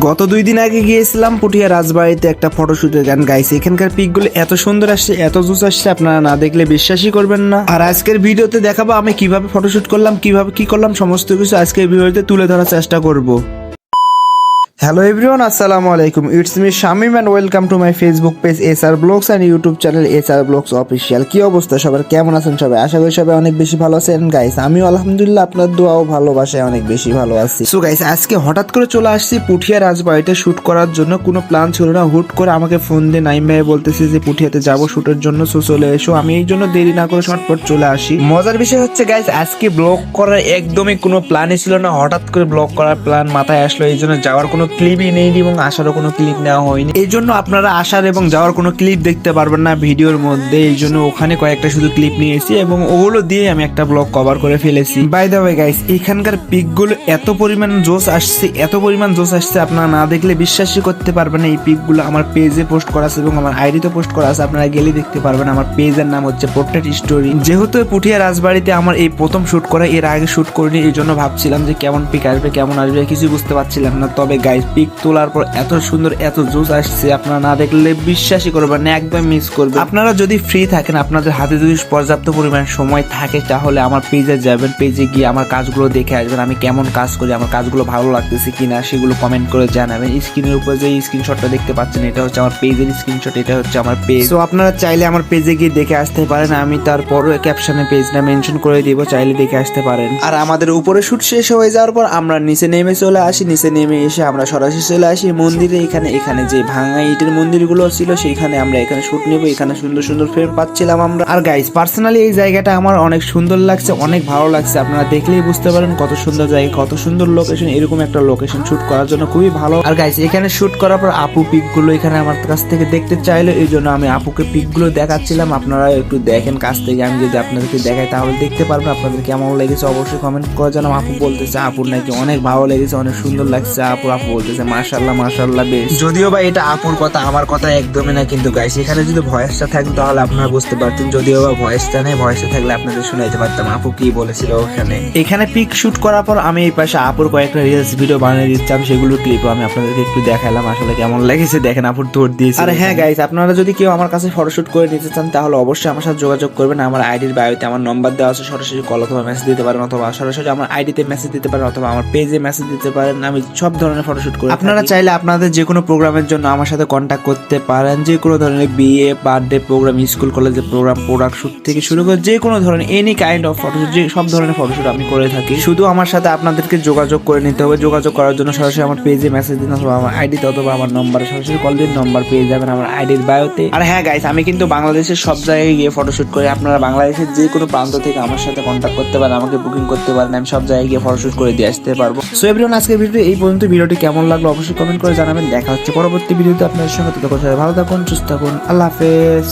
গত 2 দিন আগে গিয়েছিলাম পুঠিয়া রাজবাড়িতে একটা ফটোশুটের গান গাইছি। এখানকার পিকগুলো এত সুন্দর আসছে, এত জুস আসছে, আপনারা না দেখলে বিশ্বাসই করবেন না। আর আজকের ভিডিওতে দেখাবো আমি কিভাবে ফটোশুট করলাম, কিভাবে কি করলাম, সমস্ত কিছু আজকের ভিডিওতে তুলে ধরার চেষ্টা করব। হ্যালো এভরিওয়ান, আসসালামু আলাইকুম। It's me Shamim and welcome to my Facebook page SR blogs and YouTube channel SR blogs official. কি অবস্থা সবার, কেমন আছেন সবাই? আশা করি সবাই অনেক বেশি ভালো আছেন গাইস। আমিও আলহামদুলিল্লাহ আপনার দোয়া ও ভালোবাসায় অনেক বেশি ভালো আছি। সো গাইস, আজকে হঠাৎ করে চলে আসছি পুঠিয়া রাজবাড়িতে শুট করার জন্য। কোনো প্ল্যান ছিল না, হুট করে আমাকে ফোন দিয়ে নাইম ভাই বলতেছে যে পুঠিয়াতে যাবো শুটের জন্য, সো চলে এসো। আমি এই জন্য দেরি না করে শর্টপট চলে আসি। মজার বিষয় হচ্ছে গাইস, আজকে ব্লগ করার একদমই কোনো প্ল্যানই ছিল না, হঠাৎ করে ব্লগ করার প্ল্যান মাথায় আসলো। এই জন্য যাওয়ার কোনো ক্লিপই নেই এবং আসারও কোনো ক্লিপ নেওয়া হয়নি। এই জন্য আপনারা আসার এবং যাওয়ার কোনো ক্লিপ দেখতে পারবেন না ভিডিওর মধ্যে। এই জন্য ওখানে কয়েকটা শুধু ক্লিপ নিয়েছি এবং ওগুলো দিয়ে আমি একটা ব্লগ কভার করে ফেলেছি। বাই দ্য ওয়ে গাইস, এখানকার পিকগুলো এত পরিমাণ জোস আসছে, এত পরিমাণ জোস আসছে, আপনারা না দেখলে বিশ্বাসই করতে পারবেন না। এই পিকগুলো আমার পেজে পোস্ট করা আছে এবং আমার আইডিতে পোস্ট করা আছে, আপনারা গেলে দেখতে পারবেন। আমার পেজের নাম হচ্ছে পোর্ট্রেট স্টোরি। যেহেতু পুঠিয়া রাজবাড়িতে আমার এই প্রথম শুট করা, এর আগে শুট করিনি, এই জন্য ভাবছিলাম যে কেমন পিক আসবে, কেমন আসবে, কিছু বুঝতে পারছিলাম না। তবে গাইস, পিক তোলার পর এত সুন্দর, এত জোস আসছে, আপনারা না দেখলে বিশ্বাসই করবেন না, একদম মিস করবেন। আপনারা যদি ফ্রি থাকেন, আপনাদের হাতে যদি পর্যাপ্ত পরিমাণ সময় থাকে, তাহলে আমার পেজে যাবেন, পেজে গিয়ে আমার কাজগুলো দেখে আসবেন। আমি কেমন কাজ করি, আমার কাজগুলো ভালো লাগতেছে কিনা সেগুলো কমেন্ট করে জানাবেন। স্ক্রিনের উপর যে স্ক্রিনশটটা দেখতে পাচ্ছেন, এটা হচ্ছে আমার পেজের স্ক্রিনশট, এটা হচ্ছে আমার পেজ। তো আপনারা চাইলে আমার পেজে গিয়ে দেখে আসতে পারেন। আমি তারপরও ক্যাপশনে পেজটা মেনশন করে দিব, চাইলে দেখে আসতে পারেন। আর আমাদের উপরে শুট শেষ হয়ে যাওয়ার পর আমরা নিচে নেমে চলে আসি। নিচে নেমে এসে আমরা সরাসরি চলে আসি মন্দিরে। এখানে যে ভাঙা ইটের মন্দিরগুলো ছিল, সেইখানে আমরা এখানে শুট নেব। এখানে সুন্দর সুন্দর ফ্রেম পাচ্ছিলাম আমরা। আর গাইস, পার্সোনালি এই জায়গাটা আমার অনেক সুন্দর লাগছে, অনেক ভালো লাগছে। আপনারা দেখলেই বুঝতে পারেন কত সুন্দর জায়গা, কত সুন্দর লোকেশন। এরকম একটা লোকেশন শুট করার জন্য খুবই ভালো। আর গাইস, এখানে শুট করার পর আপু পিকগুলো এখানে আমার কাছ থেকে দেখতে চাইলো, এই জন্য আমি আপুকে পিকগুলো দেখাচ্ছিলাম। আপনারা একটু দেখেন কাছ থেকে, আমি যদি আপনাদেরকে দেখাই তাহলে দেখতে পারবেন। আপনাদের কেমন লেগেছে অবশ্যই কমেন্ট করে জানাম। আপু বলতেছে আপুর নাকি অনেক ভালো লেগেছে, অনেক সুন্দর লাগছে। আপু বলতেছে মাশাআল্লাহ মাশাআল্লাহ বেশ। যদিও বা এটা আপুর কথা, আমার কথা একদমই না। কিন্তু গাইস, এখানে যদি ভয়েসটা থাকতো তাহলে আপনারা বুঝতে পারতেন। যদিও বা ভয়েসটা নেই, ভয়েসটা থাকলে আপনাদের শুনাইতে পারতাম আপু কি বলেছিল ওখানে। এখানে পিক শুট করার পর আমি এই পাশে আপুর কয়েকটা রিলস ভিডিও বানিয়ে দিচ্ছিলাম, সেগুলো ক্লিপও আমি আপনাদেরকে একটু দেখালাম। আসলে কেমন লেগেছে দেখেন, আপুর দৌড় দিয়েছে। আর হ্যাঁ গাইস, আপনারা যদি কেউ আমার কাছে ফটোশুট করে নিতে চান তাহলে অবশ্যই আমার সাথে যোগাযোগ করবেন। আমার আইডির বায়োতে আমার নম্বর দেওয়া আছে, সরাসরি কল অথবা মেসেজ দিতে পারেন, অথবা সরাসরি আমার আইডিতে মেসেজ দিতে পারেন, অথবা আমার পেজে মেসেজ দিতে পারেন। আমি সব ধরনের ফটোশুট করি। আপনারা চাইলে আপনাদের যে কোনো প্রোগ্রামের জন্য আমার সাথে কন্ট্যাক্ট করতে পারেন। যে কোনো ধরনের বিয়ে, বার্থডে প্রোগ্রাম, স্কুল কলেজের প্রোগ্রাম, প্রোডাক্ট শুট থেকে শুরু করে যে কোনো ধরনের এনি কাইন্ড অফ ফটোশুট, যে সব ধরনের ফটোশুট আমি করে থাকি। শুধু আমার সাথে আপনাদেরকে যোগাযোগ করে নিতে হবে। যোগাযোগ করার জন্য সরাসরি আমার পেজে মেসেজ দিন, অথবা আমার আইডিতে, অথবা আমার নম্বরে সরাসরি কল দিন। নম্বর পেয়ে যাবেন আমার আইডির বায়োতে। আর হ্যাঁ গাইস, আমি কিন্তু বাংলাদেশের সব জায়গায় গিয়ে ফটোশুট করি। আপনারা বাংলাদেশের যে কোনো প্রান্ত থেকে আমার সাথে কন্ট্যাক্ট করতে পারেন, আমাকে বুকিং করতে পারেন। আমি সব জায়গায় গিয়ে ফটোশুট করে দিয়ে আসতে পারবো। সো এভরিওয়ান, আজকের ভিডিও এই পর্যন্ত। ভিডিওটি কেমন লাগলো অবশ্যই কমেন্ট করে জানাবেন। দেখা হচ্ছে পরবর্তী ভিডিওতে আপনাদের সঙ্গে। ততক্ষণ সবাই ভালো থাকুন, সুস্থ থাকুন, আল্লাহ হাফেজ।